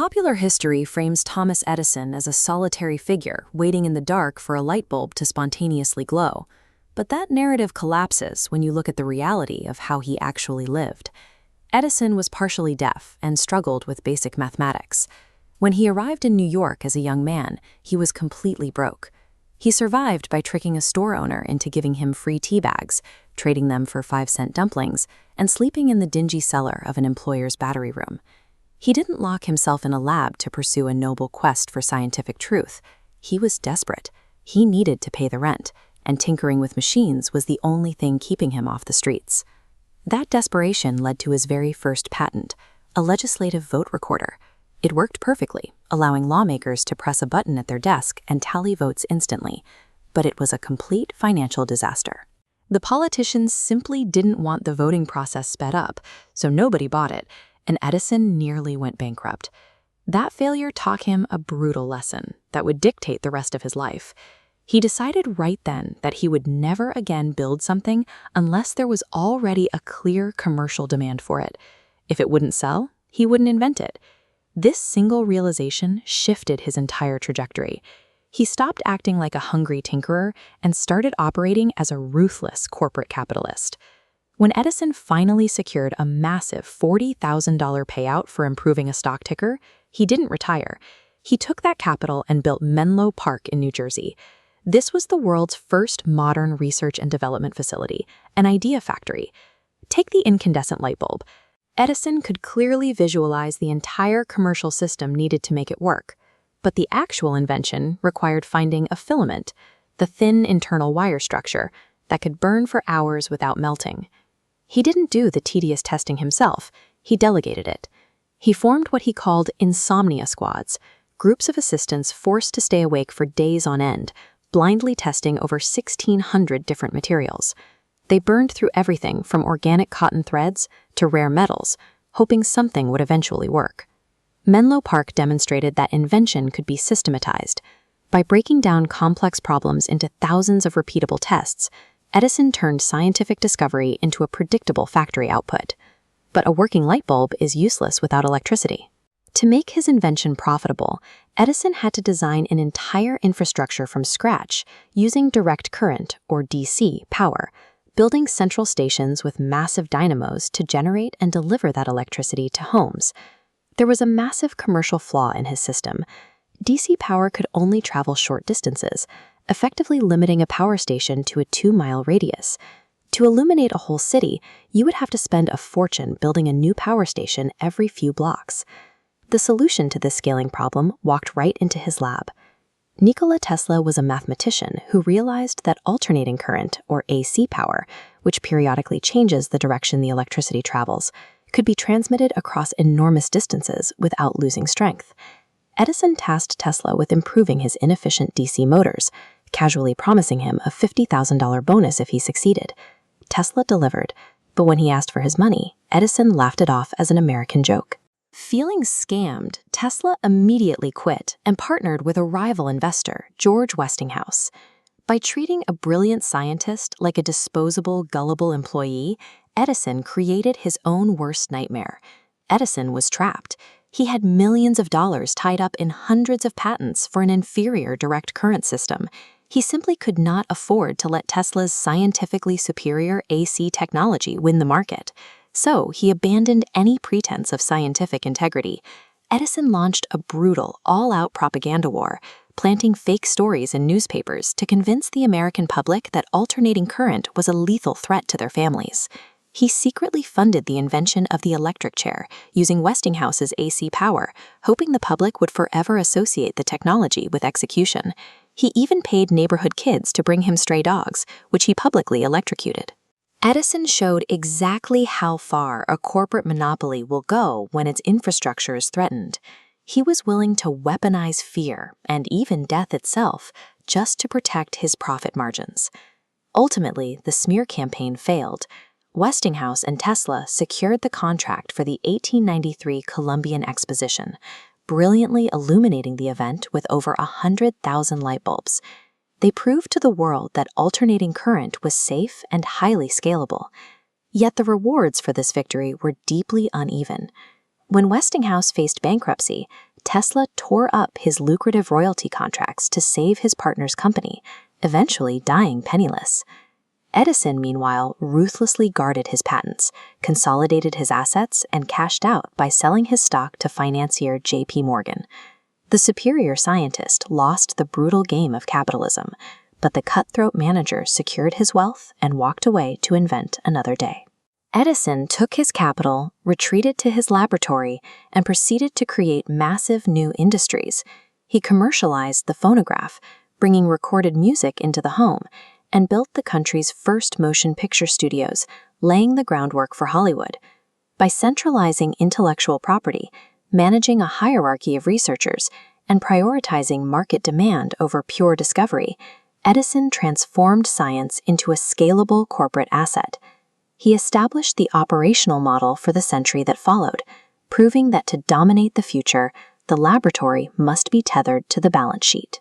Popular history frames Thomas Edison as a solitary figure waiting in the dark for a light bulb to spontaneously glow. But that narrative collapses when you look at the reality of how he actually lived. Edison was partially deaf and struggled with basic mathematics. When he arrived in New York as a young man, he was completely broke. He survived by tricking a store owner into giving him free tea bags, trading them for 5-cent dumplings, and sleeping in the dingy cellar of an employer's battery room. He didn't lock himself in a lab to pursue a noble quest for scientific truth. He was desperate. He needed to pay the rent, and tinkering with machines was the only thing keeping him off the streets. That desperation led to his very first patent, a legislative vote recorder. It worked perfectly, allowing lawmakers to press a button at their desk and tally votes instantly. But it was a complete financial disaster. The politicians simply didn't want the voting process sped up, so nobody bought it, and Edison nearly went bankrupt. That failure taught him a brutal lesson that would dictate the rest of his life. He decided right then that he would never again build something unless there was already a clear commercial demand for it. If it wouldn't sell, he wouldn't invent it. This single realization shifted his entire trajectory. He stopped acting like a hungry tinkerer and started operating as a ruthless corporate capitalist. When Edison finally secured a massive $40,000 payout for improving a stock ticker, he didn't retire. He took that capital and built Menlo Park in New Jersey. This was the world's first modern research and development facility, an idea factory. Take the incandescent light bulb. Edison could clearly visualize the entire commercial system needed to make it work. But the actual invention required finding a filament, the thin internal wire structure, that could burn for hours without melting. He didn't do the tedious testing himself. He delegated it. He formed what he called insomnia squads, groups of assistants forced to stay awake for days on end, blindly testing over 1,600 different materials. They burned through everything from organic cotton threads to rare metals, hoping something would eventually work. Menlo Park demonstrated that invention could be systematized. By breaking down complex problems into thousands of repeatable tests, Edison turned scientific discovery into a predictable factory output. But a working light bulb is useless without electricity. To make his invention profitable, Edison had to design an entire infrastructure from scratch using direct current, or DC, power, building central stations with massive dynamos to generate and deliver that electricity to homes. There was a massive commercial flaw in his system. DC power could only travel short distances, effectively limiting a power station to a 2-mile radius. To illuminate a whole city, you would have to spend a fortune building a new power station every few blocks. The solution to this scaling problem walked right into his lab. Nikola Tesla was a mathematician who realized that alternating current, or AC power, which periodically changes the direction the electricity travels, could be transmitted across enormous distances without losing strength. Edison tasked Tesla with improving his inefficient DC motors, casually promising him a $50,000 bonus if he succeeded. Tesla delivered, but when he asked for his money, Edison laughed it off as an American joke. Feeling scammed, Tesla immediately quit and partnered with a rival investor, George Westinghouse. By treating a brilliant scientist like a disposable, gullible employee, Edison created his own worst nightmare. Edison was trapped. He had millions of dollars tied up in hundreds of patents for an inferior direct current system. He simply could not afford to let Tesla's scientifically superior AC technology win the market. So he abandoned any pretense of scientific integrity. Edison launched a brutal, all-out propaganda war, planting fake stories in newspapers to convince the American public that alternating current was a lethal threat to their families. He secretly funded the invention of the electric chair, using Westinghouse's AC power, hoping the public would forever associate the technology with execution. He even paid neighborhood kids to bring him stray dogs, which he publicly electrocuted. Edison showed exactly how far a corporate monopoly will go when its infrastructure is threatened. He was willing to weaponize fear, and even death itself, just to protect his profit margins. Ultimately, the smear campaign failed. Westinghouse and Tesla secured the contract for the 1893 Columbian Exposition, brilliantly illuminating the event with over 100,000 light bulbs. They proved to the world that alternating current was safe and highly scalable. Yet the rewards for this victory were deeply uneven. When Westinghouse faced bankruptcy, Tesla tore up his lucrative royalty contracts to save his partner's company, eventually dying penniless. Edison, meanwhile, ruthlessly guarded his patents, consolidated his assets, and cashed out by selling his stock to financier J.P. Morgan. The superior scientist lost the brutal game of capitalism, but the cutthroat manager secured his wealth and walked away to invent another day. Edison took his capital, retreated to his laboratory, and proceeded to create massive new industries. He commercialized the phonograph, bringing recorded music into the home, and built the country's first motion picture studios, laying the groundwork for Hollywood. By centralizing intellectual property, managing a hierarchy of researchers, and prioritizing market demand over pure discovery, Edison transformed science into a scalable corporate asset. He established the operational model for the century that followed, proving that to dominate the future, the laboratory must be tethered to the balance sheet.